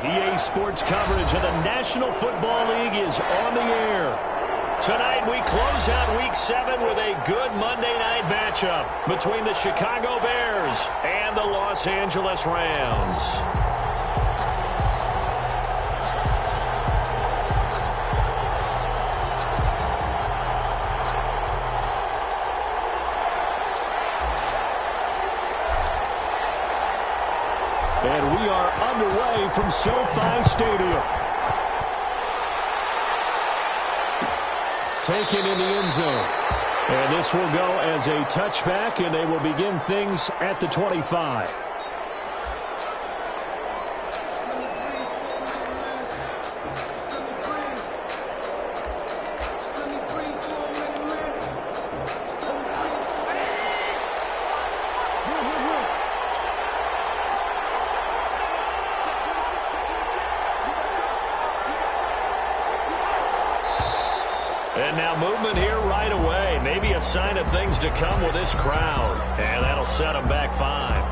EA Sports coverage of the National Football League is on the air. Tonight we close out Week 7 with a good Monday night matchup between the Chicago Bears and the Los Angeles Rams. And we are underway from SoFi Stadium. Taken in the end zone. And this will go as a touchback, and they will begin things at the 25. And now movement here right away. Maybe a sign of things to come with this crowd. And that'll set them back 5.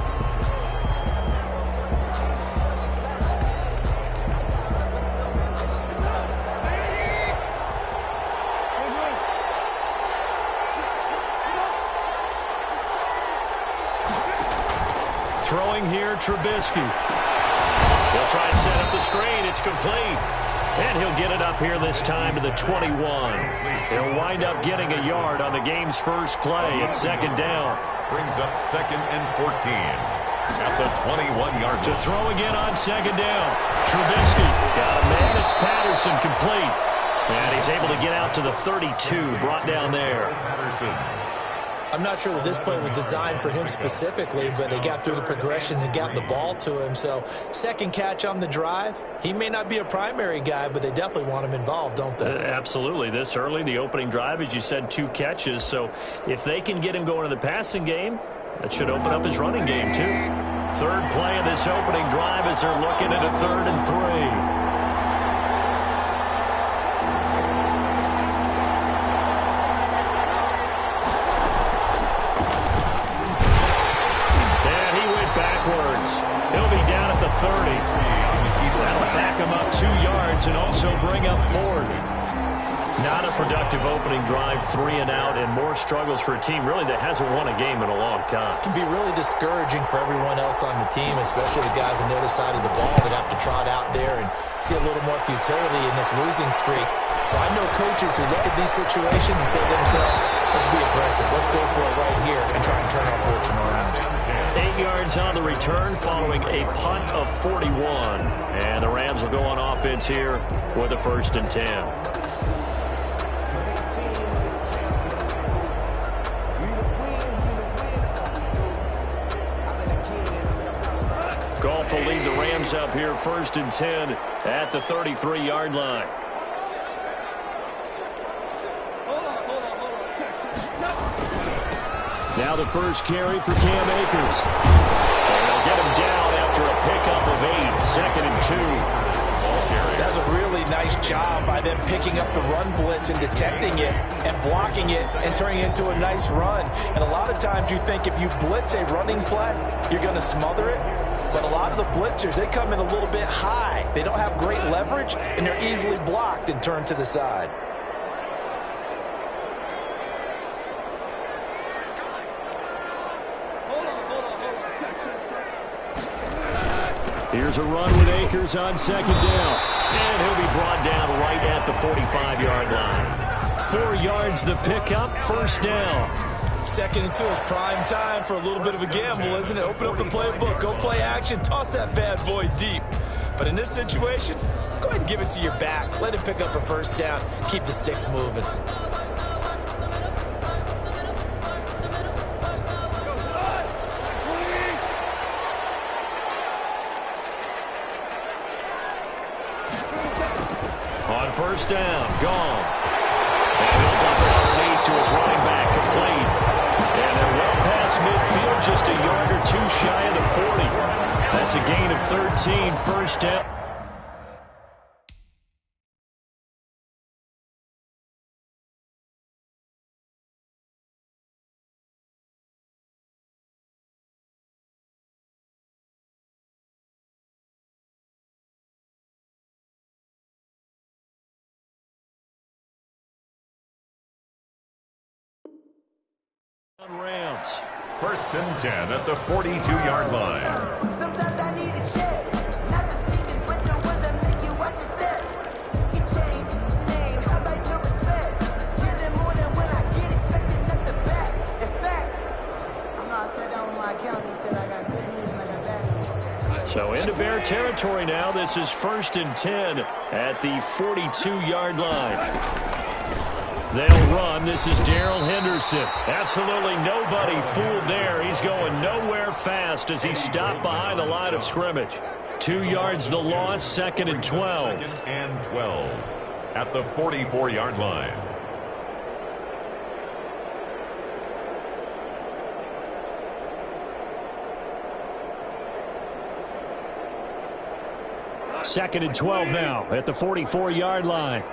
Throwing here, Trubisky. He'll try and set up the screen. It's complete. And he'll get it up here this time to the 21. He'll wind up getting a yard on the game's first play. It's second down. Brings up 2nd and 14 at the 21-yard line. To throw again on second down. Trubisky got a man. It's Patterson complete. And he's able to get out to the 32. Brought down there. Patterson. I'm not sure that this play was designed for him specifically, but they got through the progressions and got the ball to him. So second catch on the drive. He may not be a primary guy, but they definitely want him involved, don't they? Absolutely. This early, the opening drive, as you said, 2 catches. So if they can get him going in the passing game, that should open up his running game too. Third play of this opening drive as they're looking at a 3rd and 3. He'll be down at the 30. That'll back him up 2 yards and also bring up 4th. Not a productive opening drive, 3 and out, and more struggles for a team really that hasn't won a game in a long time. It can be really discouraging for everyone else on the team, especially the guys on the other side of the ball that have to trot out there and see a little more futility in this losing streak. So I know coaches who look at these situations and say to themselves, let's be aggressive. Let's go for it right here and try and turn our fortune around. 8 yards on the return following a punt of 41. And the Rams will go on offense here with a 1st and 10. Goff will lead the Rams up here 1st and 10 at the 33-yard line. Now the first carry for Cam Akers. And they'll get him down after a pickup of 8. 2nd and 2. That's a really nice job by them picking up the run blitz and detecting it and blocking it and turning it into a nice run. And a lot of times you think if you blitz a running play, you're going to smother it. But a lot of the blitzers, they come in a little bit high. They don't have great leverage, and they're easily blocked and turned to the side. Here's a run with Akers on 2nd down. And he'll be brought down right at the 45-yard line. 4 yards the pickup, 1st down. 2nd and 2 is prime time for a little bit of a gamble, isn't it? Open up the playbook, go play action, toss that bad boy deep. But in this situation, go ahead and give it to your back. Let him pick up a 1st down. Keep the sticks moving. On 1st down, gone. And he'll dump it underneath to his running back, complete. And they're well past midfield, just a yard or 2 shy of the 40. That's a gain of 13, 1st down. yards. 1st and 10 at the 42-yard line. Sometimes I need a check. Not the sneakers, but the ones that make you watch your step. You change name, I like your respect. Give them more than when I get expected at the back. In fact, I'm not set down with my account. He said I got good news and I got bad news. So into Bear territory now. This is 1st and 10 at the 42-yard line. They'll run. This is Darrell Henderson. Absolutely nobody fooled there. He's going nowhere fast as he stopped behind the line of scrimmage. 2 yards the loss, 2nd and 12. 2nd and 12 at the 44-yard line. Second and 12 now at the 44-yard line.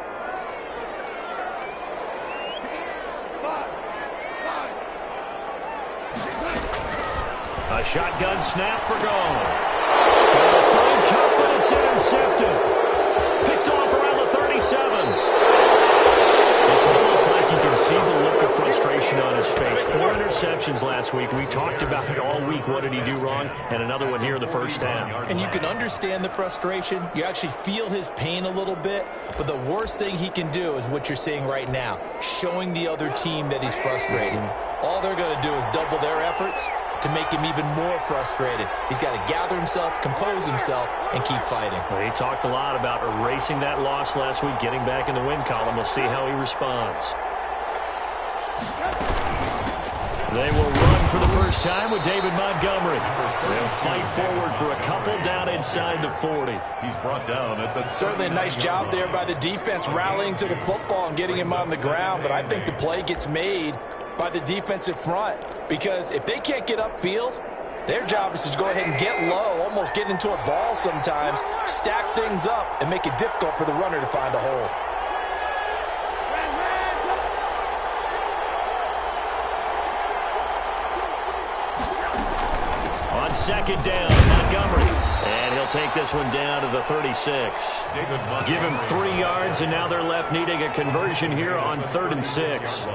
A shotgun snap for Goff. Throw cut, but it's intercepted. Picked off around the 37. It's almost like you can see the look of frustration on his face. 4 interceptions last week. We talked about it all week. What did he do wrong? And another one here in the first half. And you can understand the frustration. You actually feel his pain a little bit. But the worst thing he can do is what you're seeing right now, showing the other team that he's frustrated. All they're going to do is double their efforts to make him even more frustrated. He's got to gather himself, compose himself, and keep fighting. Well, he talked a lot about erasing that loss last week, getting back in the win column. We'll see how he responds. They will run for the first time with David Montgomery. They'll fight forward for a couple down inside the 40. He's brought down at the... Certainly a nice job there by the defense rallying to the football and getting him on the ground, but I think the play gets made by the defensive front, because if they can't get upfield, their job is to go ahead and get low, almost get into a ball sometimes, stack things up, and make it difficult for the runner to find a hole. On 2nd down, Montgomery. And he'll take this one down to the 36. Give him 3 yards, and now they're left needing a conversion here on 3rd and 6.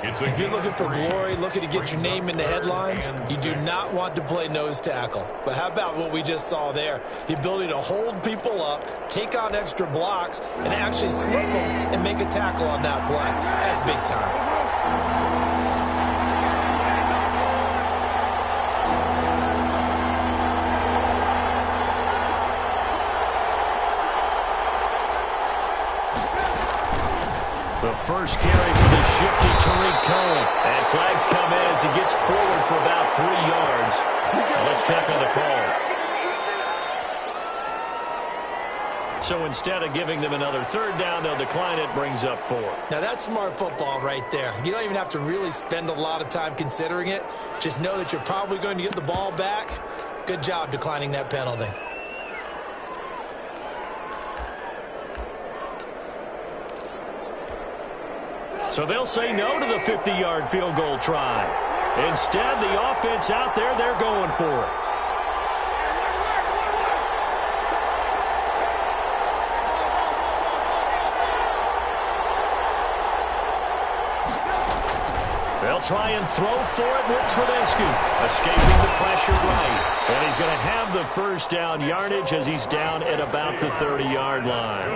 If you're looking for glory, looking to get your name in the headlines, you do not want to play nose tackle. But how about what we just saw there? The ability to hold people up, take on extra blocks, and actually slip them and make a tackle on that play. That's big time. The first carry for the shifty Tariq Cohen. And flags come in as he gets forward for about 3 yards. Let's check on the call. So instead of giving them another 3rd down, they'll decline it, brings up 4. Now that's smart football right there. You don't even have to really spend a lot of time considering it. Just know that you're probably going to get the ball back. Good job declining that penalty. So they'll say no to the 50-yard field goal try. Instead, the offense out there, they're going for it. They'll try and throw for it with Trubisky. Escaping the pressure right. And he's going to have the first down yardage as he's down at about the 30-yard line.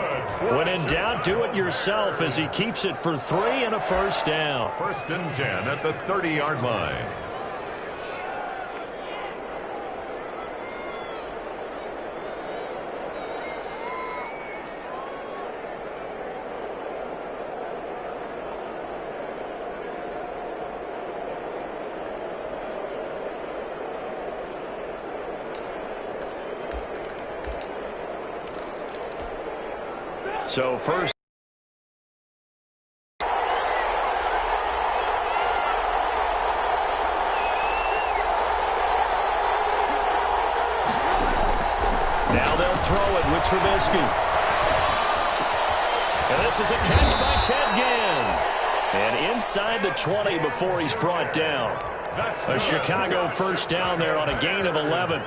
When in doubt, do it yourself as he keeps it for 3 and a first down. 1st and 10 at the 30-yard line. So first. Now they'll throw it with Trubisky. And this is a catch by Ted Ginn. And inside the 20 before he's brought down. A Chicago first down there on a gain of 11.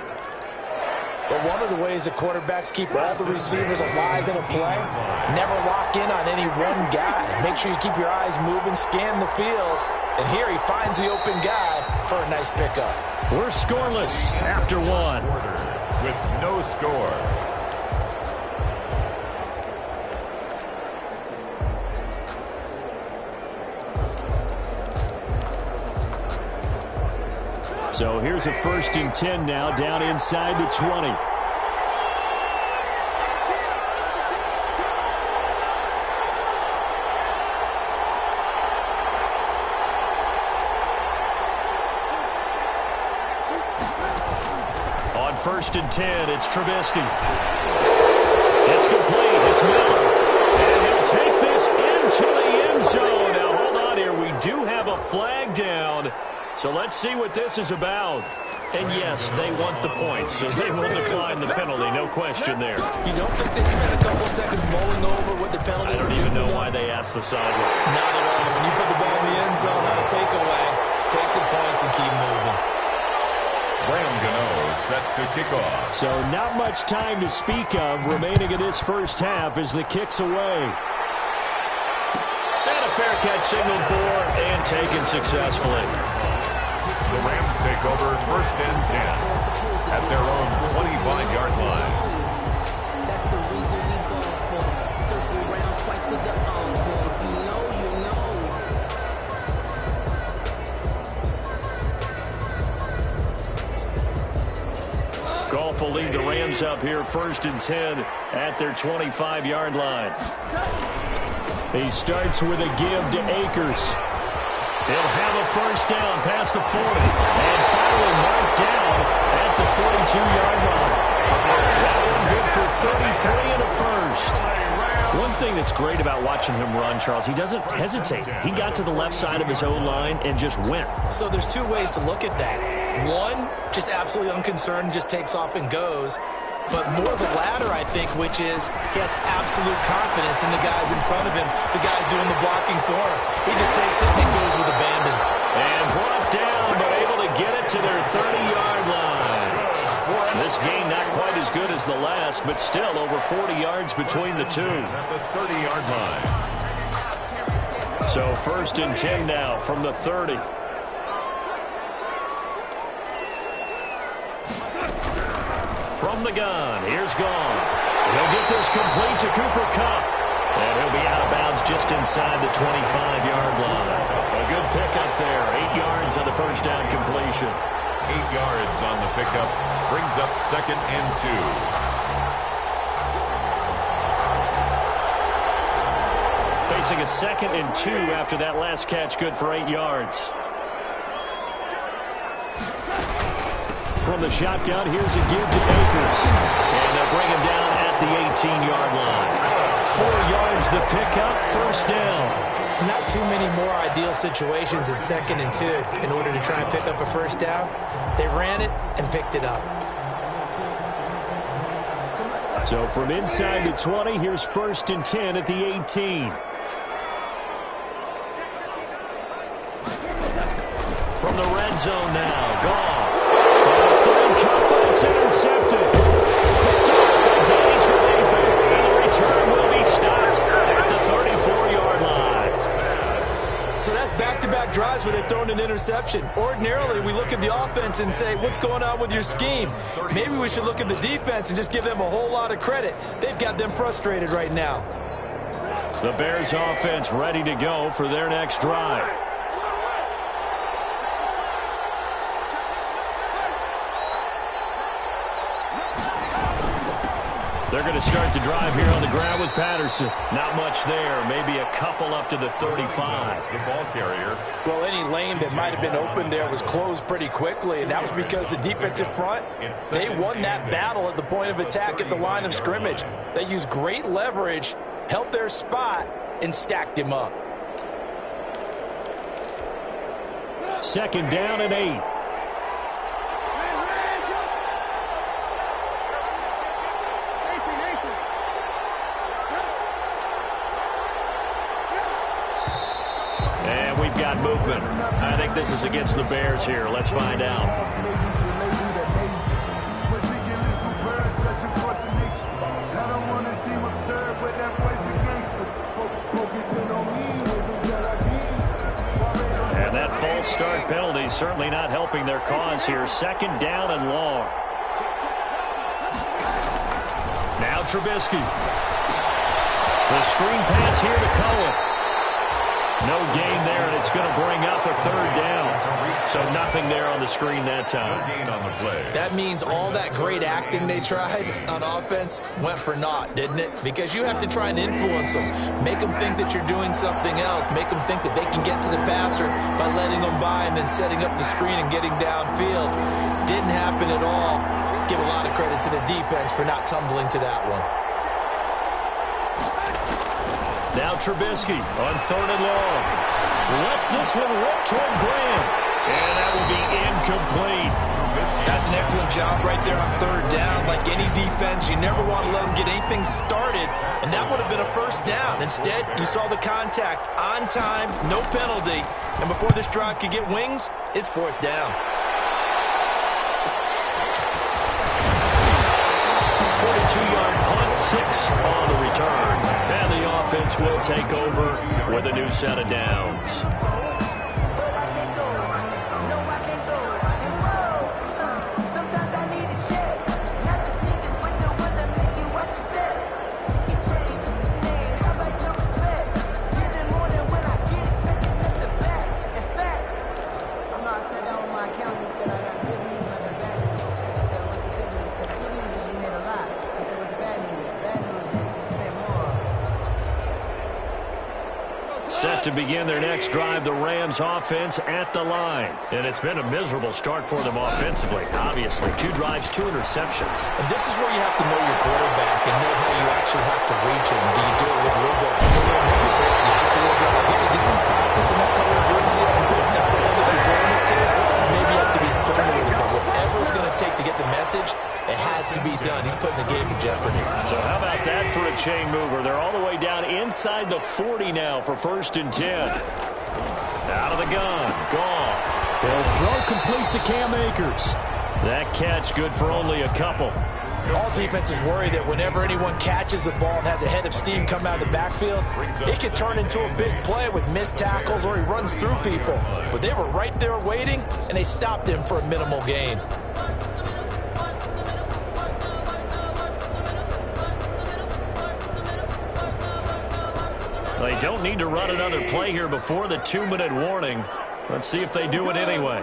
But one of the ways that quarterbacks keep all the receivers alive in a play, never lock in on any one guy. Make sure you keep your eyes moving, scan the field, And here he finds the open guy for a nice pickup. We're scoreless after one. With no score. So here's a 1st and 10 now, down inside the 20. On 1st and 10, it's Trubisky. It's complete. It's Miller. And he'll take this into the end zone. Now, hold on here. We do have a flag down. So let's see what this is about. And yes, they want the points, so they will decline the penalty. No question there. You don't think they spent a couple seconds mulling over what the penalty I don't even know why they asked the sideline. Not at all. When you put the ball in the end zone on a takeaway, take the points and keep moving. Graham Gano set to kick off. So not much time to speak of remaining in this first half as the kick's away. And a fair catch signaled for and taken successfully. The Rams take over 1st and 10 at their own 25-yard line. That's the reason we go for. Circle round twice for the encore. If you know, you know. Goff will lead the Rams up here 1st and 10 at their 25-yard line. He starts with a give to Akers. He'll have a 1st down past the 40. And finally marked down at the 42-yard line. That one good for 33 and a 1st. One thing that's great about watching him run, Charles, he doesn't hesitate. He got to the left side of his O-line and just went. So there's two ways to look at that. One, just absolutely unconcerned, just takes off and goes. But more the latter, I think, which is he has absolute confidence in the guys in front of him, the guys doing the blocking for him. He just takes it and goes with abandon. And brought down, but able to get it to their 30-yard line. This game not quite as good as the last, but still over 40 yards between the two. At the 30-yard line. So 1st and 10 now from the 30. From the gun, here's Gone. He'll get this complete to Cooper Kupp. And he'll be out of bounds just inside the 25-yard line. A good pickup there. 8 yards on the 1st down completion. 8 yards on the pickup. Brings up 2nd and 2. Facing a 2nd and 2 after that last catch, good for 8 yards. From the shotgun, here's a give to Akers. And they'll bring him down at the 18-yard line. 4 yards the pickup, 1st down. Not too many more ideal situations at 2nd and 2 in order to try and pick up a 1st down. They ran it and picked it up. So from inside the 20, here's 1st and 10 at the 18. From the red zone now, Goff. It's intercepted. Picked up by Danny Trevathan. And the return will be stopped at the 34-yard line. So that's back-to-back drives where they've thrown an interception. Ordinarily, we look at the offense and say, what's going on with your scheme? Maybe we should look at the defense and just give them a whole lot of credit. They've got them frustrated right now. The Bears offense ready to go for their next drive. They're going to start the drive here on the ground with Patterson. Not much there. Maybe a couple up to the 35. The ball carrier. Well, any lane that might have been open there was closed pretty quickly, and that was because the defensive front, they won that battle at the point of attack at the line of scrimmage. They used great leverage, held their spot, and stacked him up. 2nd down and 8. And we've got movement. I think this is against the Bears here. Let's find out. false start penalty certainly not helping their cause here. Second down and long. Now Trubisky. The screen pass here to Cohen. No gain there, and it's going to bring up a third down. So nothing there on the screen that time. No gain on the play. That means all that great acting they tried on offense went for naught, didn't it? Because you have to try and influence them. Make them think that you're doing something else. Make them think that they can get to the passer by letting them by and then setting up the screen and getting downfield. Didn't happen at all. Give a lot of credit to the defense for not tumbling to that one. Now Trubisky on third and long. Lets this one rip toward Graham. And that will be incomplete. That's an excellent job right there on third down. Like any defense, you never want to let them get anything started. And that would have been a first down. Instead, you saw the contact on time, no penalty. And before this drive could get wings, it's fourth down. 42-yard punt, 6 on the return. And the offense will take over with a new set of downs. Set to begin their next drive, the Rams offense at the line. And it's been a miserable start for them offensively, obviously. 2 drives, 2 interceptions. And this is where you have to know your quarterback and know how you actually have to reach him. Do you do it with a little bit of humor? Maybe throw the ice a little bit like, hey, did we practice in that color jersey? I'm good now. The one that you're throwing it to? And maybe you have to be stern with it. But whatever it's going to take to get the message, it has to be done. He's putting the game in jeopardy. So how about that for a chain mover? They're all the way down inside the 40 now for 1st and 10. Out of the gun. Goff. They'll throw complete to Cam Akers. That catch good for only a couple. All defenses worry that whenever anyone catches the ball and has a head of steam come out of the backfield, it can turn into a big play with missed tackles or he runs through people. But they were right there waiting, and they stopped him for a minimal gain. They don't need to run another play here before the 2-minute warning. Let's see if they do it anyway.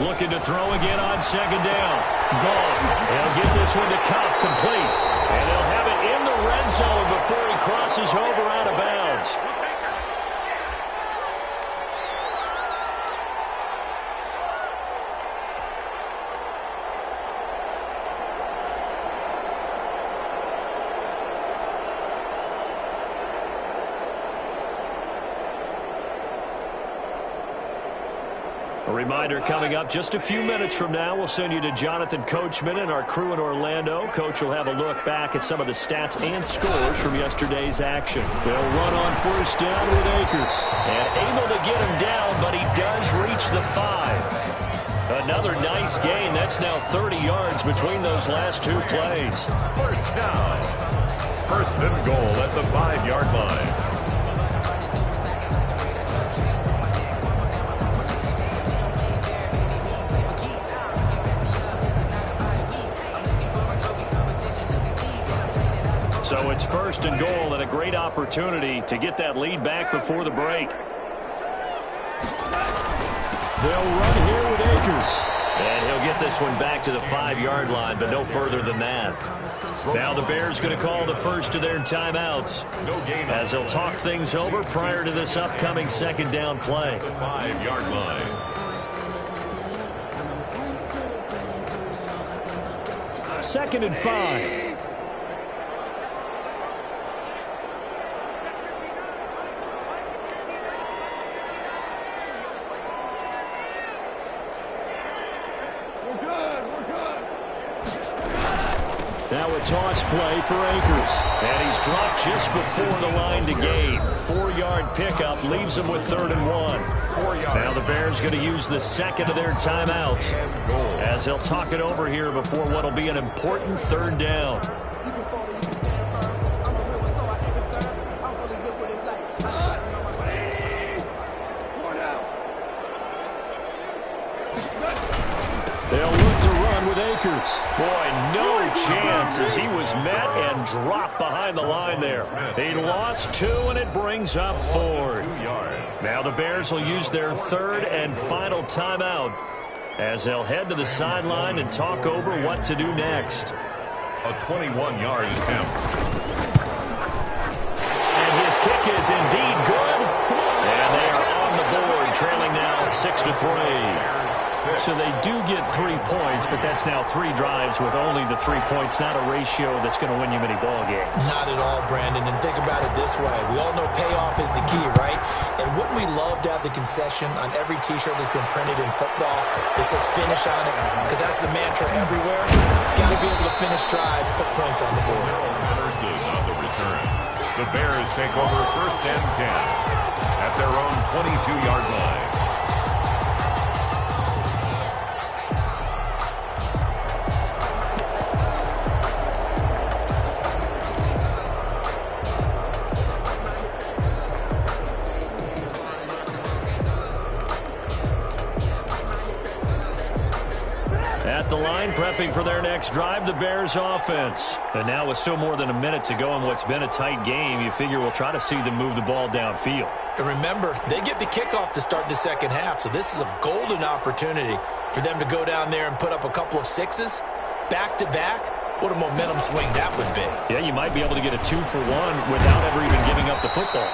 Looking to throw again on 2nd down. Goff. They'll get this one to Cobb, complete. And they'll have it in the red zone before he crosses over out of bounds. A reminder coming up just a few minutes from now, we'll send you to Jonathan Coachman and our crew in Orlando. Coach will have a look back at some of the stats and scores from yesterday's action. They'll run on 1st down with Akers. And able to get him down, but he does reach the 5. Another nice gain. That's now 30 yards between those last 2 plays. First down. 1st and goal at the 5-yard line. So it's 1st and goal and a great opportunity to get that lead back before the break. They'll run here with Akers. And he'll get this one back to the 5-yard line, but no further than that. Now the Bears going to call the first of their timeouts as they'll talk things over prior to this upcoming 2nd down play. The 5-yard line. 2nd and 5. Now a toss play for Akers. And he's dropped just before the line to gain. 4-yard pickup leaves him with 3rd and 1. Now the Bears going to use the 2nd of their timeouts as they'll talk it over here before what will be an important third down. They'll look to run with Akers. Boy, no chance as he was met and dropped behind the line there. He lost 2, and it brings up 4th. Now the Bears will use their third and final timeout as they'll head to the sideline and talk over what to do next. A 21-yard attempt. And his kick is indeed good. And they are on the board, trailing now 6-3. So they do get 3 points, but that's now 3 drives with only the 3 points, not a ratio that's going to win you many ball games. Not at all, Brandon. And think about it this way. We all know payoff is the key, right? And wouldn't we love to have the concession on every T-shirt that's been printed in football that says finish on it? Because that's the mantra everywhere. Got to be able to finish drives, put points on the board. Henderson on the return. The Bears take over 1st and 10 at their own 22-yard line. At the line, prepping for their next drive, the Bears offense. And now with still more than a minute to go in what's been a tight game, you figure we'll try to see them move the ball downfield. And remember, they get the kickoff to start the second half, so this is a golden opportunity for them to go down there and put up a couple of 6s back-to-back. What a momentum swing that would be. Yeah, you might be able to get a 2-for-1 without ever even giving up the football.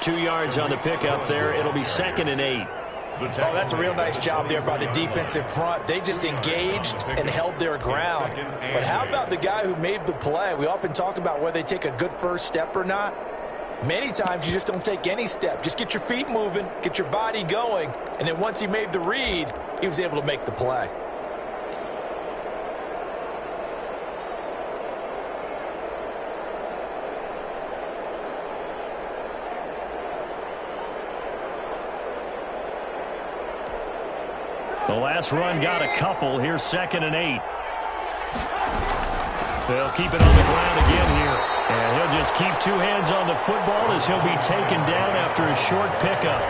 2 yards on the pickup there. It'll be 2nd and 8. Oh, that's a real nice job there by the defensive front. They just engaged and held their ground. But how about the guy who made the play? We often talk about whether they take a good first step or not. Many times you just don't take any step. Just get your feet moving, get your body going, and then once he made the read, he was able to make the play. The last run got a couple. Here's 2nd and 8. They'll keep it on the ground again here. And he'll just keep 2 hands on the football as he'll be taken down after a short pickup.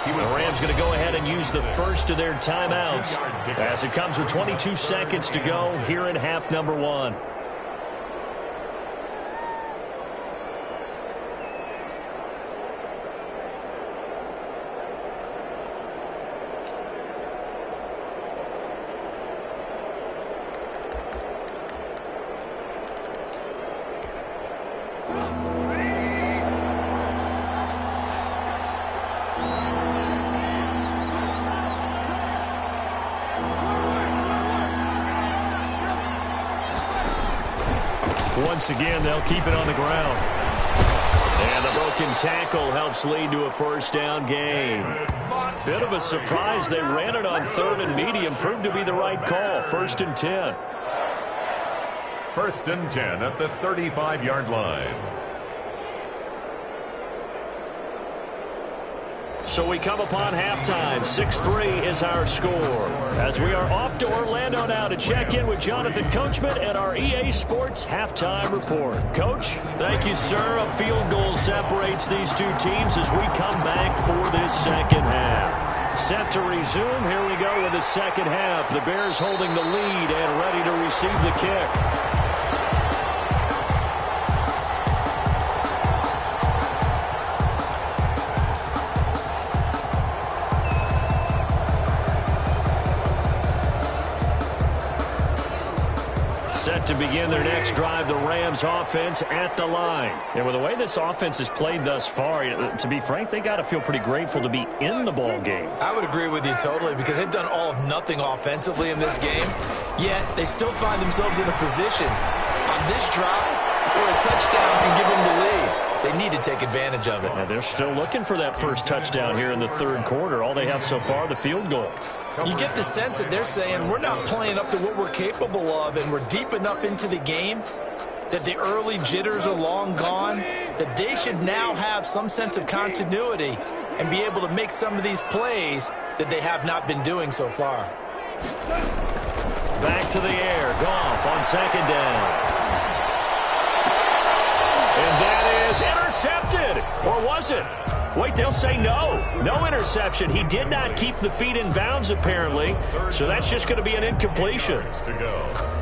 The Rams going to go ahead and use the first of their timeouts as it comes with 22 seconds to go here in half number 1. Once again, they'll keep it on the ground. And the broken tackle helps lead to a first down gain. Bit of a surprise. They ran it on 3rd and medium. Proved to be the right call. 1st and 10. 1st and 10 at the 35-yard line. So we come upon halftime. 6-3 is our score. As we are off to Orlando now to check in with Jonathan Coachman and our EA Sports Halftime Report. Coach, thank you, sir. A field goal separates these two teams as we come back for this second half. Set to resume. Here we go with the second half. The Bears holding the lead and ready to receive the kick. Set to begin their next drive, the Rams offense at the line. And with the way this offense has played thus far, to be frank, they got to feel pretty grateful to be in the ball game. I would agree with you totally because they've done all of nothing offensively in this game, yet they still find themselves in a position on this drive where a touchdown can give them the lead. They need to take advantage of it. And they're still looking for that first touchdown here in the third quarter. All they have so far, the field goal. You get the sense that they're saying we're not playing up to what we're capable of, and we're deep enough into the game that the early jitters are long gone, that they should now have some sense of continuity and be able to make some of these plays that they have not been doing so far. Back to the air. Goff on second down. And that is intercepted. Or was it? Wait, they'll say no. No interception. He did not keep the feet in bounds, apparently. So that's just going to be an incompletion. To go.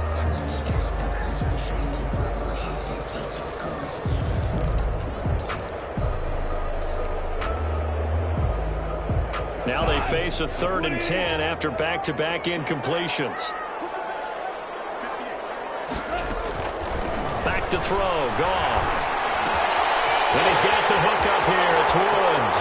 Now they face a 3rd and 10 after back-to-back incompletions. Back to throw. Goff. And he's got the hook up here. It's Woods.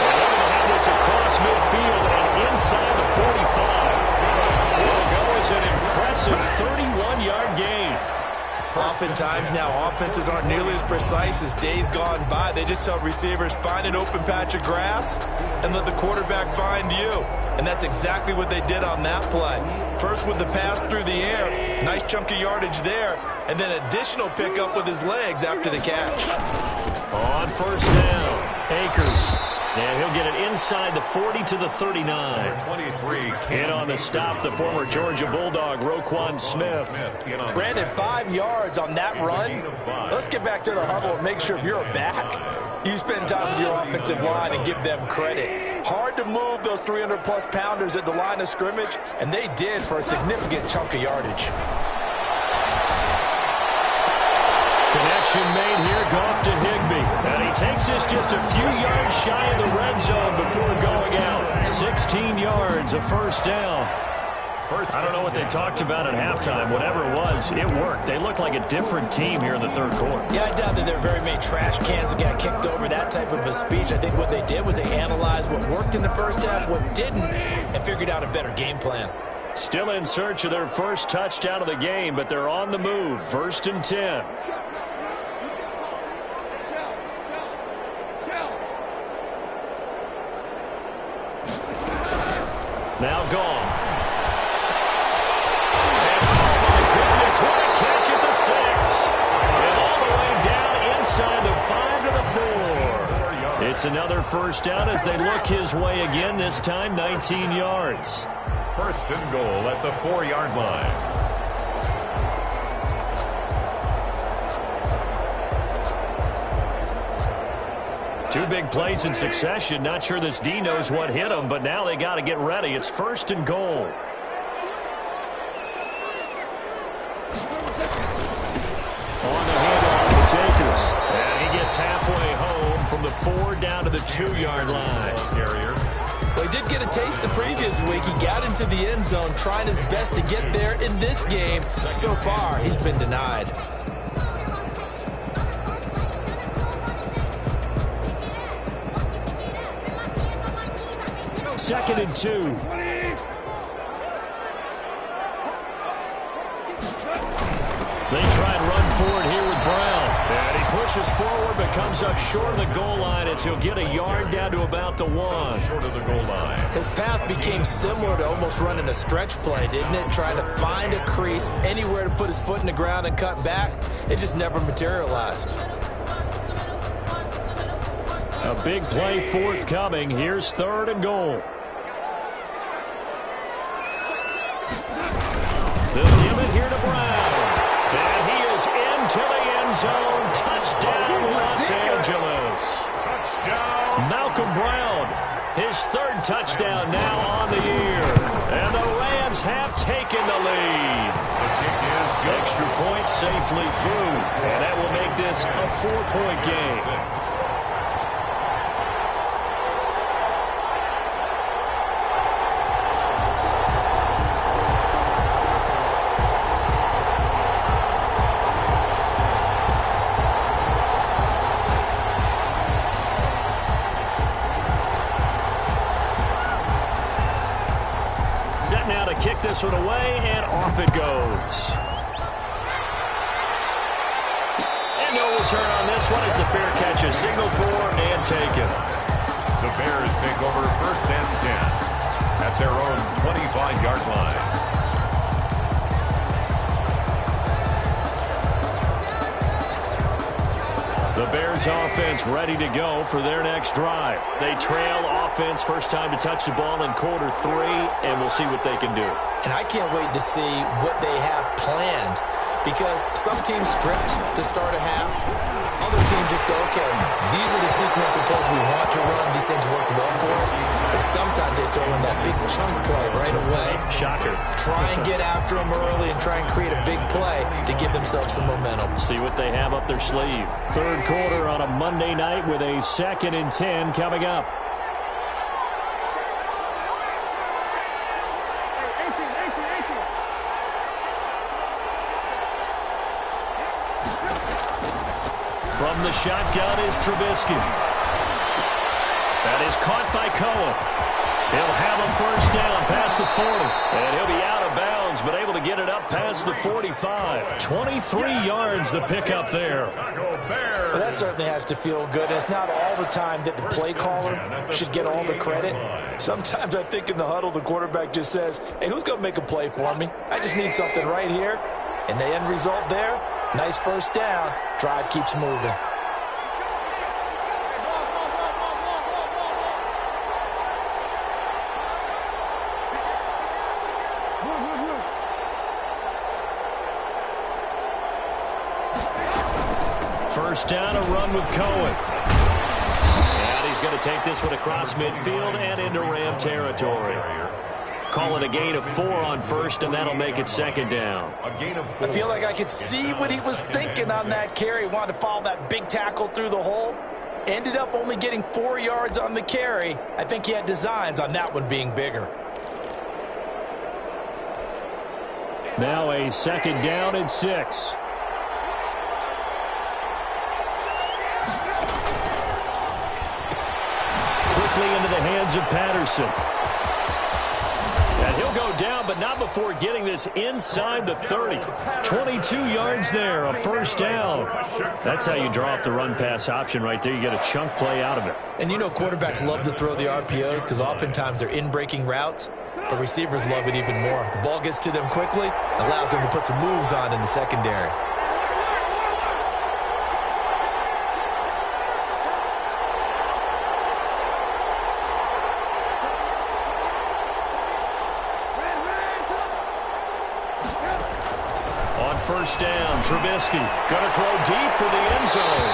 And they're going to have this across midfield and inside the 45. It'll go as an impressive 31-yard gain. Oftentimes now offenses aren't nearly as precise as days gone by. They just tell receivers, find an open patch of grass and let the quarterback find you. And that's exactly what they did on that play. First with the pass through the air, nice chunk of yardage there, and then additional pickup with his legs after the catch. On first down, Akers. And he'll get it inside the 40 to the 39. 23. In on the stop, the former Georgia Bulldog, Roquan Smith. Brandon, 5 yards on that run. Let's get back to the huddle and make sure if you're a back, you spend time with your offensive line and give them credit. Hard to move those 300-plus pounders at the line of scrimmage, and they did for a significant chunk of yardage. Connection made here, Goff to Higbee. And he takes this just a few yards shy of the red zone before going out. 16 yards, a first down. I don't know what they talked about at halftime. Whatever it was, it worked. They look like a different team here in the third quarter. Yeah, I doubt that there are very many trash cans that got kicked over, that type of a speech. I think what they did was they analyzed what worked in the first half, what didn't, and figured out a better game plan. Still in search of their first touchdown of the game, but they're on the move. 1st and 10. Now Goff. And oh my goodness, what a catch at the 6. And all the way down inside the 5 to the 4. It's another first down as they look his way again, this time 19 yards. 1st and goal at the 4-yard line. Two big plays in succession. Not sure this D knows what hit him, but now they got to get ready. It's 1st and goal. On the handoff, it's Akers. And he gets halfway home from the 4 down to the 2-yard line. Well, he did get a taste the previous week. He got into the end zone trying his best to get there in this game. So far, he's been denied. 2nd and 2. They try and run forward here with Brown. And he pushes forward but comes up short of the goal line as he'll get a yard down to about the 1. Short of the goal line. His path became similar to almost running a stretch play, didn't it? Trying to find a crease, anywhere to put his foot in the ground and cut back. It just never materialized. A big play forthcoming. Here's 3rd and goal. They'll give it here to Brown. And he is into the end zone. Touchdown, Los Angeles. Touchdown. Malcolm Brown, his 3rd touchdown now on the year. And the Rams have taken the lead. The kick is good. Extra point safely through. And that will make this a 4-point game. Kick this one away, and off it goes. And no return on this one as the fair catch is signaled for and taken. The Bears take over 1st and 10 at their own 25-yard line. The Bears Rams offense ready to go for their next drive. They trail offense, first time to touch the ball in quarter 3, and we'll see what they can do. And I can't wait to see what they have planned, because some teams script to start a half. Other teams just go, okay, these are the sequence of plays we want to run. These things worked well for us. And sometimes they throw in that big chunk play right away. Shocker. Try and get after them early and try and create a big play to give themselves some momentum. See what they have up their sleeve. Third quarter on a Monday night with a 2nd and 10 coming up. From the shotgun is Trubisky. That is caught by Cohen. He'll have a first down past the 40. And he'll be out of bounds, but able to get it up past the 45. 23 yards the pickup there. Well, that certainly has to feel good. It's not all the time that the play caller should get all the credit. Sometimes I think in the huddle, the quarterback just says, hey, who's going to make a play for me? I just need something right here. And the end result there, nice first down. Drive keeps moving. First down, a run with Cohen. And he's going to take this one across midfield and into Ram territory. Call it a gain of 4 on first, and that'll make it 2nd down. I feel like I could see what he was thinking on that carry. He wanted to follow that big tackle through the hole. Ended up only getting 4 yards on the carry. I think he had designs on that one being bigger. Now a 2nd down and 6. Quickly into the hands of Patterson. And he'll go down, but not before getting this inside the 30. 22 yards there, a first down. That's how you draw up the run-pass option right there. You get a chunk play out of it. And you know quarterbacks love to throw the RPOs because oftentimes they're in-breaking routes, but receivers love it even more. The ball gets to them quickly, allows them to put some moves on in the secondary. First down, Trubisky going to throw deep for the end zone.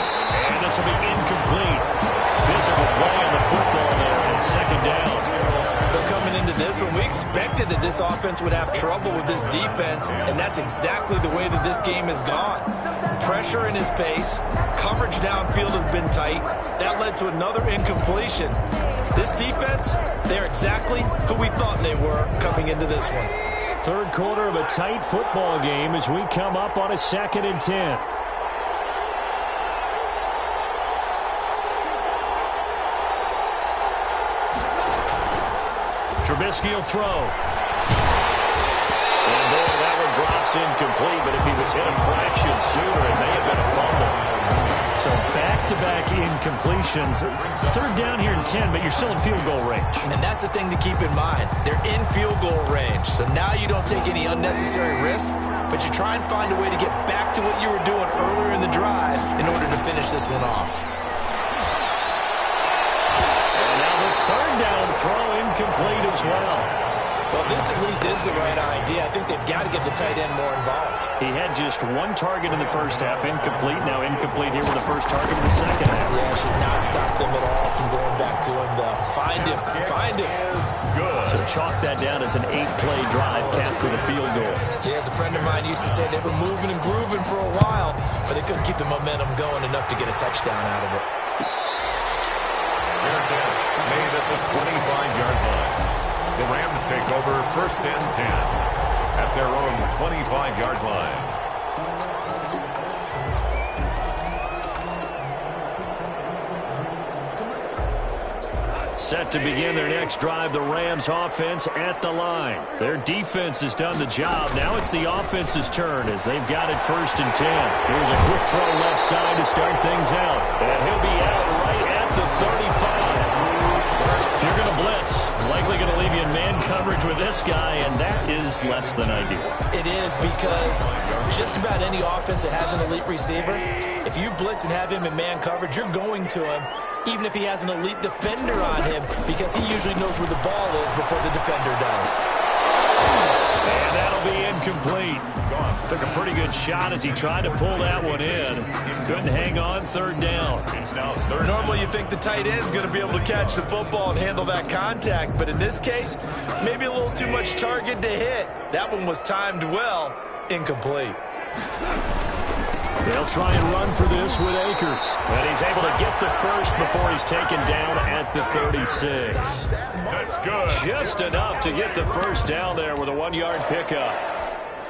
And this will be incomplete. Physical play on the football there on 2nd down. But coming into this one, we expected that this offense would have trouble with this defense, and that's exactly the way that this game has gone. Pressure in his face, coverage downfield has been tight. That led to another incompletion. This defense, they're exactly who we thought they were coming into this one. Third quarter of a tight football game as we come up on a 2nd and 10. Trubisky will throw. And boy, that one drops incomplete, but if he was hit a fraction sooner, it may have been a fumble. So back-to-back incompletions. 3rd down here in 10, but you're still in field goal range. And that's the thing to keep in mind. They're in field goal range. So now you don't take any unnecessary risks, but you try and find a way to get back to what you were doing earlier in the drive in order to finish this one off. And now the 3rd down throw incomplete as well. Well, this at least is the right idea. I think they've got to get the tight end more involved. He had just 1 target in the first half, incomplete. Now incomplete here with the first target in the second half. Yeah, should not stop them at all from going back to him, though. Find him. Find him. So chalk that down as an 8-play drive capped with a field goal. Yeah, as a friend of mine used to say, they were moving and grooving for a while, but they couldn't keep the momentum going enough to get a touchdown out of it. Fair catch made at the 25-yard line. The Rams take over 1st and 10 at their own 25-yard line. Set to begin their next drive, the Rams offense at the line. Their defense has done the job. Now it's the offense's turn as they've got it 1st and 10. Here's a quick throw left side to start things out. And he'll be out right at the 35. If you're going to blitz, likely going to leave you in man coverage with this guy, and that is less than ideal. It is, because just about any offense that has an elite receiver, If you blitz and have him in man coverage, you're going to him, even if he has an elite defender on him, because he usually knows where the ball is before the defender does. And that'll be incomplete. Took a pretty good shot as he tried to pull that one in. Couldn't hang on, third down. Normally you think the tight end's going to be able to catch the football and handle that contact, but in this case, maybe a little too much target to hit. That one was timed well, incomplete. They'll try and run for this with Akers. And he's able to get the first before he's taken down at the 36. That's good. Just enough to get the first down there with a 1-yard pickup.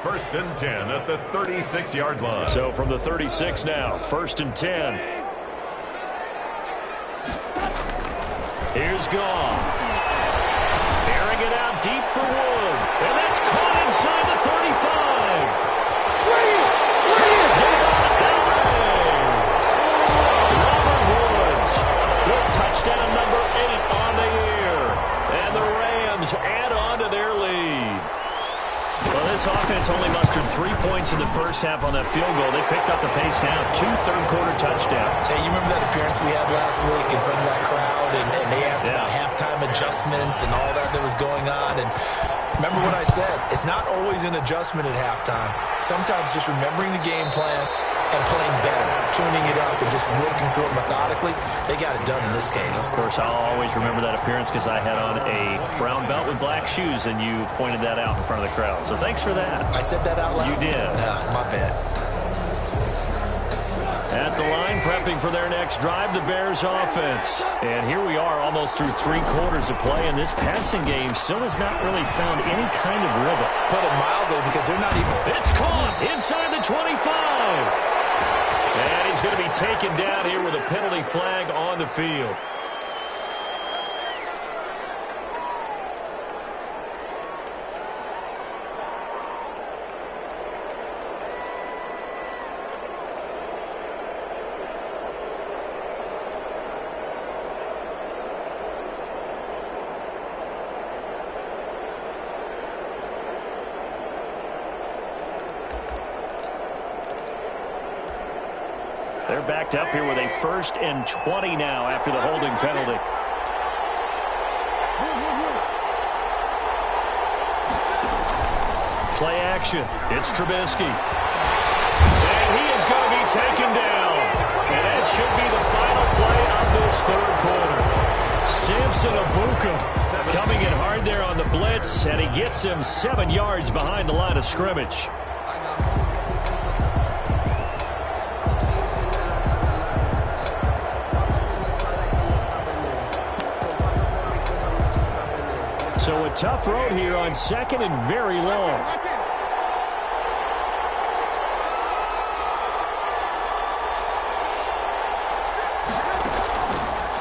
First and 10 at the 36-yard line. So from the 36 now, first and 10. Here's Goff. Airing it out deep for Wood. And that's caught inside the 35. Touchdown, LA. Robert Woods with touchdown number 8 on the year. And the Rams add on to their lead. Well, this offense only mustered 3 points in the first half on that field goal. They picked up the pace now. 2 third-quarter touchdowns. Hey, you remember that appearance we had last week in front of that crowd, and they asked about halftime adjustments and all that was going on, and remember what I said. It's not always an adjustment at halftime. Sometimes just remembering the game plan and playing better, tuning it up and just working through it methodically. They got it done in this case. Of course, I'll always remember that appearance because I had on a brown belt with black shoes, and you pointed that out in front of the crowd. So thanks for that. I said that out loud? You did. My bad. At the line, prepping for their next drive, the Bears offense. And here we are almost through 3 quarters of play, and this passing game still has not really found any kind of rhythm. Put it mildly, because they're not even... It's caught inside the 25. And he's going to be taken down here with a penalty flag on the field. They're backed up here with a 1st and 20 now after the holding penalty. Play action. It's Trubisky. And he is going to be taken down. And that should be the final play of this third quarter. Samson Abuka coming in hard there on the blitz, and he gets him 7 yards behind the line of scrimmage. So a tough road here on 2nd and very long.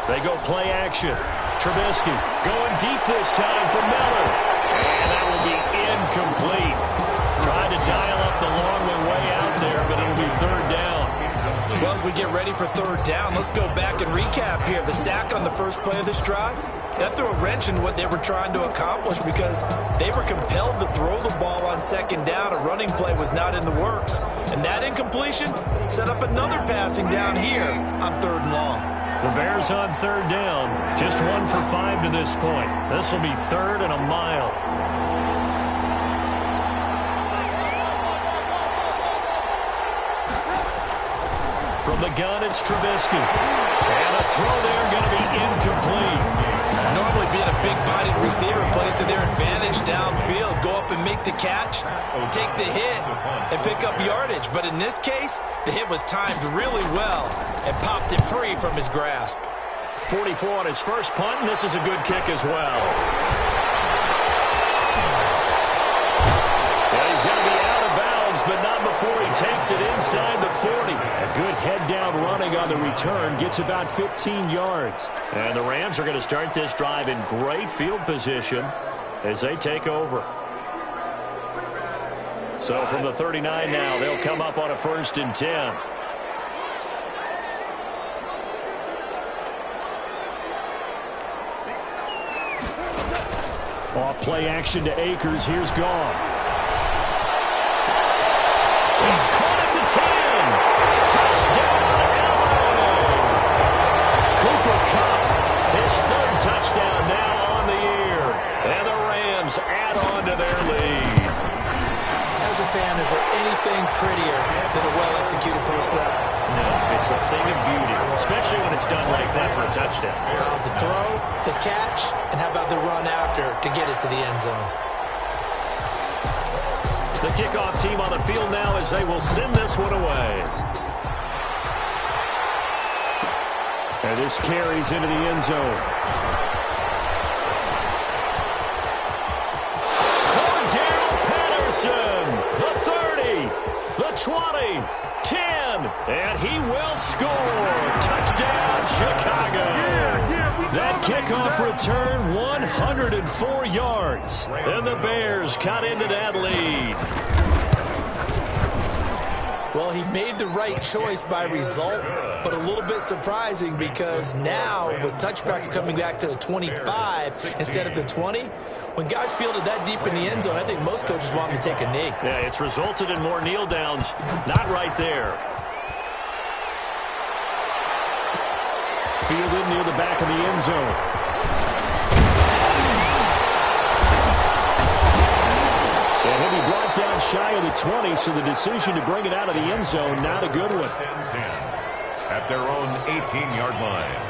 They go play action. Trubisky going deep this time for Miller. And that will be incomplete. Tried to dial up the long way out there, but it'll be 3rd down. Well, as we get ready for 3rd down, let's go back and recap here. The sack on the first play of this drive, that threw a wrench in what they were trying to accomplish because they were compelled to throw the ball on 2nd down. A running play was not in the works. And that incompletion set up another passing down here on 3rd and long. The Bears on 3rd down. Just 1 for 5 to this point. This will be 3rd and a mile. From the gun, it's Trubisky. And a throw there going to be incomplete. Normally being a big-bodied receiver plays to their advantage downfield. Go up and make the catch, take the hit, and pick up yardage. But in this case, the hit was timed really well and popped it free from his grasp. 44 on his first punt, and this is a good kick as well. Well, he's going to be out of bounds, but not before he takes it inside the 40. A good head-down running on the return gets about 15 yards. And the Rams are going to start this drive in great field position as they take over. So from the 39 now, they'll come up on a 1st and 10. Off play action to Akers. Here's Goff. He's caught at the 10. Touchdown, touchdown now on the year. And the Rams add on to their lead. As a fan, is there anything prettier than a well-executed post route? No, it's a thing of beauty, especially when it's done like that for a touchdown. The throw, the catch, and how about the run after to get it to the end zone? The kickoff team on the field now as they will send this one away. And this carries into the end zone. Cordell Patterson, the 30, the 20, 10, and he will score. Touchdown, Chicago. That kickoff return, 104 yards. And the Bears cut into that lead. Well, he made the right choice by result, but a little bit surprising because now with touchbacks coming back to the 25 instead of the 20, when guys fielded that deep in the end zone, I think most coaches want him to take a knee. Yeah, it's resulted in more kneel downs. Not right there. Fielded near the back of the end zone. And he'll be brought down shy of the 20, so the decision to bring it out of the end zone, not a good one. 10 at their own 18-yard line.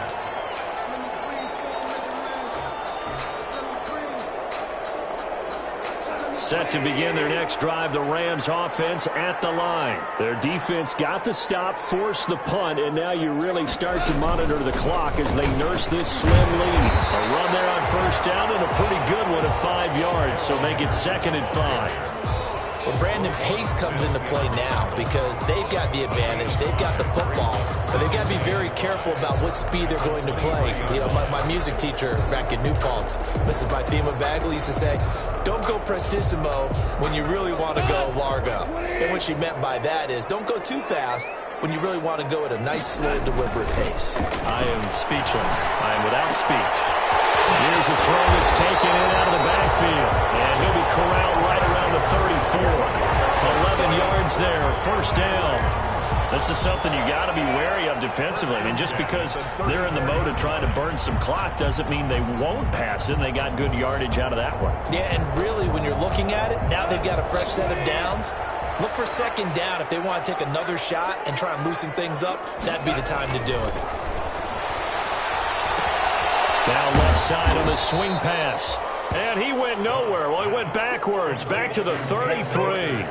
Set to begin their next drive, the Rams offense at the line. Their defense got the stop, forced the punt, and now you really start to monitor the clock as they nurse this slim lead. A run there on first down and a pretty good one at 5 yards, so make it 2nd and 5. Well, Brandon, pace comes into play now because they've got the advantage. They've got the football, but they've got to be very careful about what speed they're going to play. You know, my music teacher back in New Paltz, Mrs. Bythema Bagley, used to say, don't go prestissimo when you really want to go largo. And what she meant by that is don't go too fast when you really want to go at a nice, slow, deliberate pace. I am speechless. I am without speech. Here's a throw that's taken in out of the backfield. And he'll be corralled right around the 34. 11 yards there, first down. This is something you got to be wary of defensively. I mean, just because they're in the mode of trying to burn some clock doesn't mean they won't pass it. They got good yardage out of that one. Yeah, and really, when you're looking at it, now they've got a fresh set of downs. Look for 2nd down. If they want to take another shot and try and loosen things up, that'd be the time to do it. Now left side on the swing pass. And he went nowhere. Well, he went backwards, back to the 33.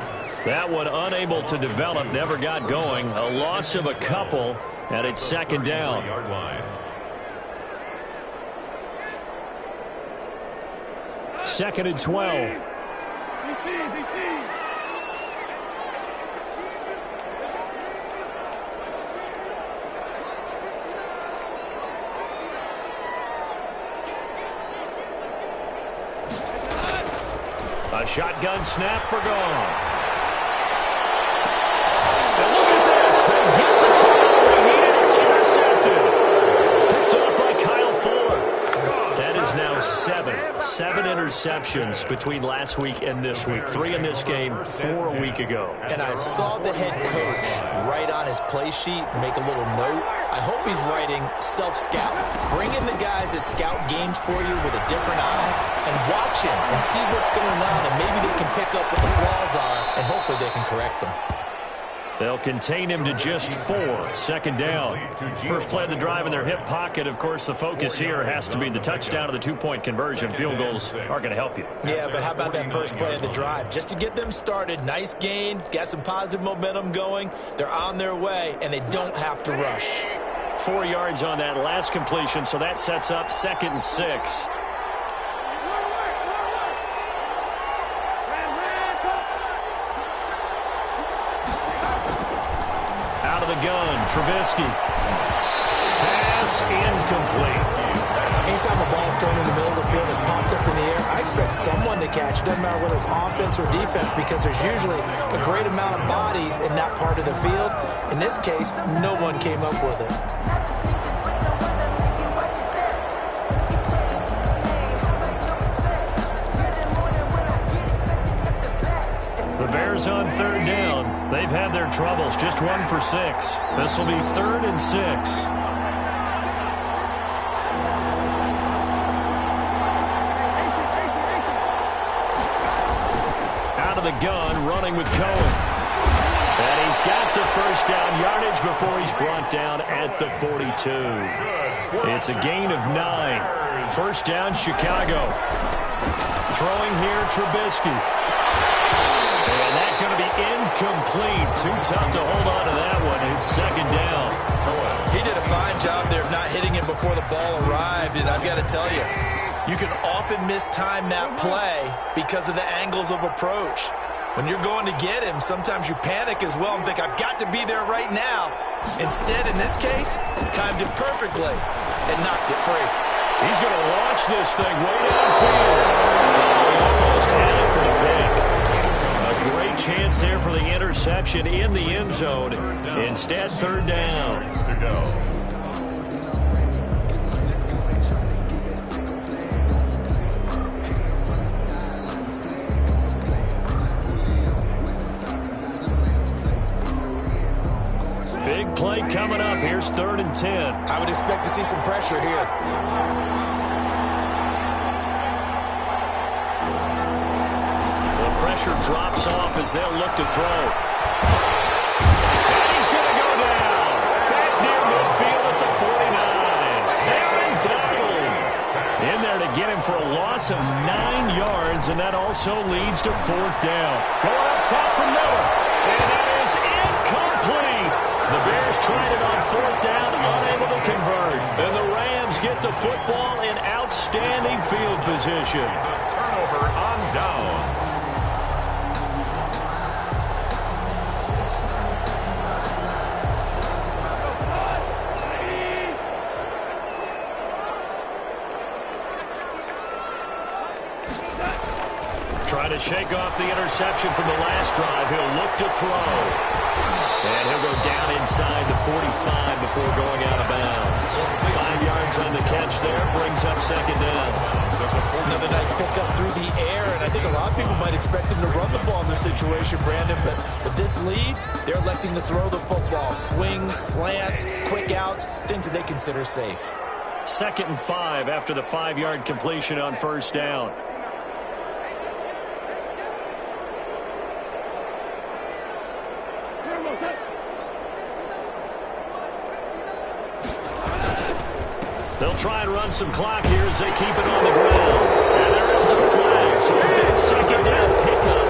That one unable to develop, never got going. A loss of a couple, and it's 2nd down. Yard line. 2nd and 12. A shotgun snap for Goff. And look at this. They get the turnover here. It's intercepted. Picked up by Kyle Fuller. That is now 7. 7 interceptions between last week and this week. 3 in this game, 4 a week ago. And I saw the head coach write on his play sheet, make a little note. I hope he's writing self-scout. Bring in the guys that scout games for you with a different eye and watch him and see what's going on, and maybe they can pick up what the flaws are, and hopefully they can correct them. They'll contain him to just 4. 2nd down. First play of the drive in their hip pocket. Of course, the focus here has to be the touchdown of the 2-point conversion. Field goals are going to help you. Yeah, but how about that first play of the drive? Just to get them started, nice gain, got some positive momentum going. They're on their way, and they don't have to rush. 4 yards on that last completion, so that sets up 2nd and 6. Out of the gun, Trubisky. Pass incomplete. Anytime a ball's thrown in the middle of the field, it's popped up in the air, I expect someone to catch it. Doesn't matter whether it's offense or defense, because there's usually a great amount of bodies in that part of the field. In this case, no one came up with it. The Bears on 3rd down. They've had their troubles, just 1 for 6. This will be 3rd and 6. of the gun, running with Cohen. And he's got the first down yardage before he's brought down at the 42. It's a gain of 9. First down, Chicago. Throwing here, Trubisky. And that's going to be incomplete. Too tough to hold on to that one. It's second down. He did a fine job there of not hitting him before the ball arrived, and I've got to tell you, you can often mistime that play because of the angles of approach. When you're going to get him, sometimes you panic as well and think, I've got to be there right now. Instead, in this case, timed it perfectly and knocked it free. He's going to launch this thing way downfield. He almost had it for the pick. A great chance there for the interception in the end zone. Instead, third down. To go. Big play coming up. Here's 3rd and 10. I would expect to see some pressure here. The pressure drops off as they'll look to throw. And he's going to go down. Back near midfield at the 49. Aaron Donald in there to get him for a loss of 9 yards, and that also leads to 4th down. Going up top for Miller. And that is incomplete. The Bears tried it on 4th down, unable to convert. And the Rams get the football in outstanding field position. Turnover on downs. Trying to shake off the interception from the last drive. He'll look to throw. And he'll go down inside the 45 before going out of bounds. 5 yards on the catch there, brings up second down. Another nice pickup through the air, and I think a lot of people might expect him to run the ball in this situation, Brandon, but with this lead, they're electing to throw the football. Swings, slants, quick outs, things that they consider safe. 2nd and 5 after the 5-yard completion on first down. They'll try and run some clock here as they keep it on the ground. And there is a flag, so a big second down pickup.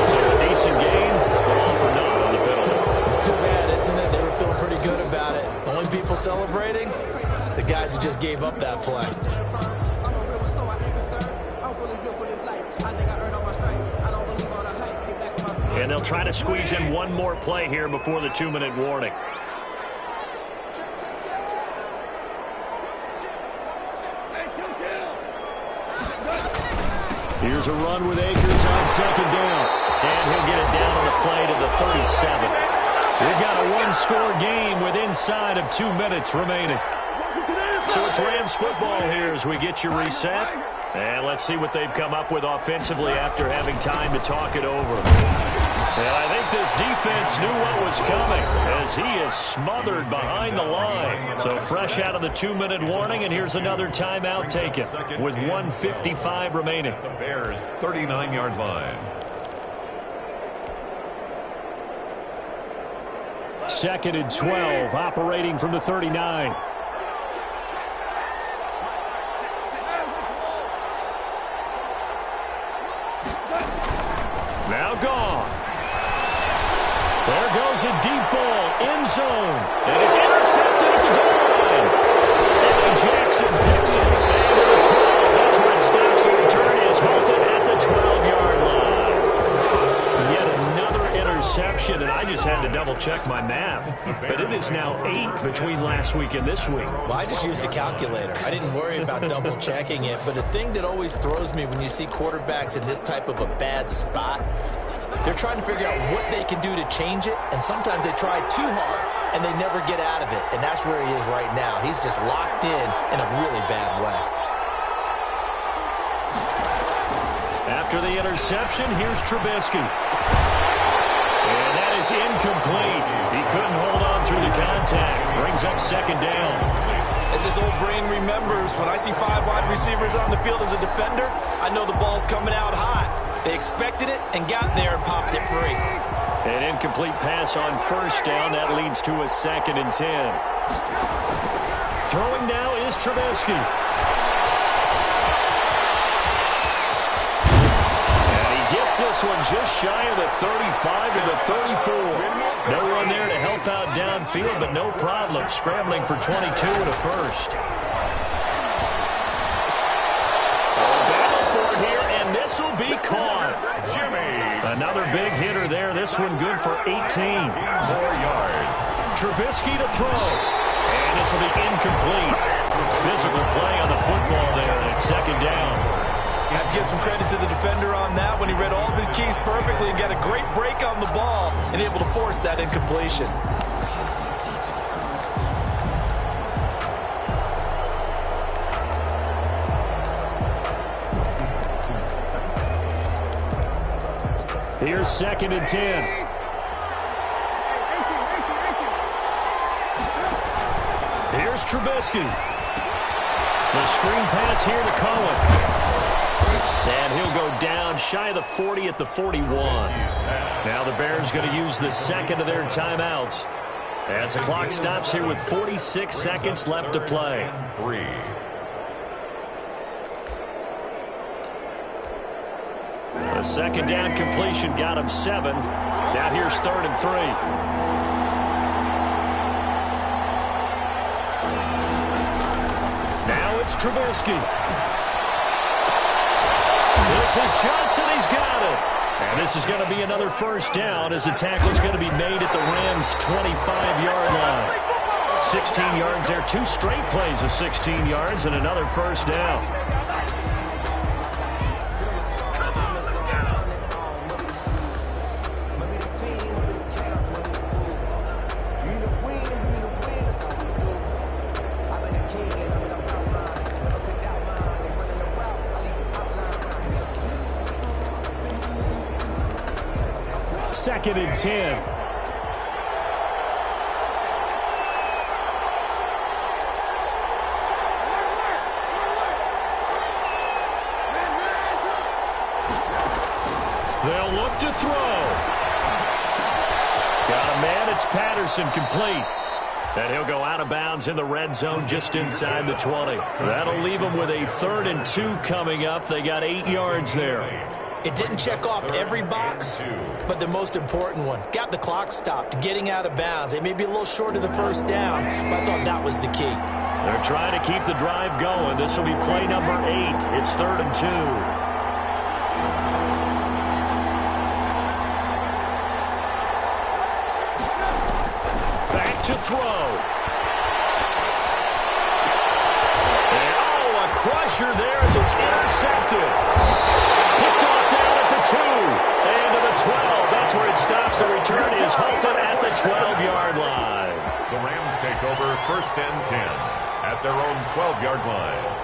So a decent gain, but all for naught on the penalty. It's too bad, isn't it? They were feeling pretty good about it. Only people celebrating, the guys who just gave up that play. And they'll try to squeeze in one more play here before the 2-minute warning. Here's a run with Akers on second down. And he'll get it down on the play to the 37. We've got a one-score game with inside of 2 minutes remaining. So it's Rams football here as we get you reset. And let's see what they've come up with offensively after having time to talk it over. And I think this defense knew what was coming as he is smothered behind the line. So fresh out of the 2-minute warning, and here's another timeout taken with 1:55 remaining. The Bears' 39-yard line. 2nd and 12, operating from the 39. Now gone. There goes a deep ball, end zone, and it's intercepted at the goal line. Eddie Jackson picks it. And to the 12, that's where it stops. The return is halted at the 12-yard line. Yet another interception, and I just had to double-check my math. But it is now 8 between last week and this week. Well, I just used a calculator. I didn't worry about double-checking it. But the thing that always throws me when you see quarterbacks in this type of a bad spot, they're trying to figure out what they can do to change it, and sometimes they try too hard, and they never get out of it. And that's where he is right now. He's just locked in a really bad way. After the interception, here's Trubisky. And that is incomplete. He couldn't hold on through the contact. Brings up second down. As this old brain remembers, when I see 5 wide receivers on the field as a defender, I know the ball's coming out hot. They expected it and got there and popped it free. An incomplete pass on first down. That leads to a 2nd and 10. Throwing now is Trubisky. And he gets this one just shy of the 35 to the 34. No one there to help out downfield, but no problem. Scrambling for 22 and a first. Battle for it here, and this will be caught. Another big hitter there. This one good for 18. 4 yards. Trubisky to throw. And this will be incomplete. Physical play on the football there, and it's 2nd down. You have to give some credit to the defender on that when he read all of his keys perfectly and got a great break on the ball and able to force that incompletion. Here's 2nd and 10. Here's Trubisky. The screen pass here to Cohen. And he'll go down shy of the 40 at the 41. Now the Bears going to use the 2nd of their timeouts as the clock stops here with 46 seconds left to play. 3. A 2nd down completion got him 7. Now here's 3rd and 3. Now it's Trubisky. This is Johnson. He's got it. And this is going to be another first down as the tackle is going to be made at the Rams' 25-yard line. 16 yards there. 2 straight plays of 16 yards and another first down. Second and 10. They'll look to throw. Got a man. It's Patterson, complete. And he'll go out of bounds in the red zone just inside the 20. That'll leave them with a 3rd and 2 coming up. They got 8 yards there. It didn't check off every box, but the most important one. Got the clock stopped, getting out of bounds. They may be a little short of the first down, but I thought that was the key. They're trying to keep the drive going. This will be play number 8. It's 3rd and 2. Back to throw. And, a crusher there as it's intercepted. Picked off down at the 2. And to the 12. That's where it stops. The return is halted at the 12-yard line. The Rams take over 1st and 10 at their own 12-yard line.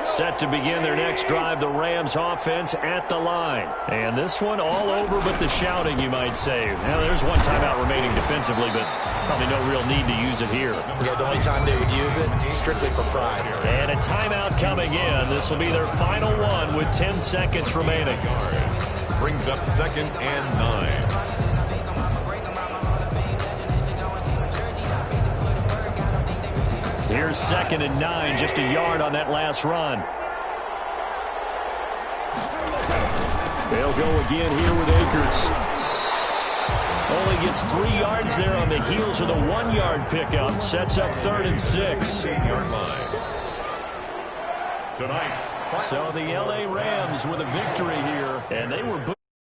Set to begin their next drive, the Rams offense at the line. And this one all over but the shouting, you might say. Now, there's one timeout remaining defensively, but probably no real need to use it here. Yeah, the only time they would use it, strictly for pride. And a timeout coming in. This will be their final one with 10 seconds remaining. Brings up 2nd and 9. Here's 2nd and 9, just a yard on that last run. They'll go again here with Akers. Only gets 3 yards there on the heels of the 1-yard pickup. Sets up 3rd and 6. Yard line. Tonight's So the L.A. Rams with a victory here, and they were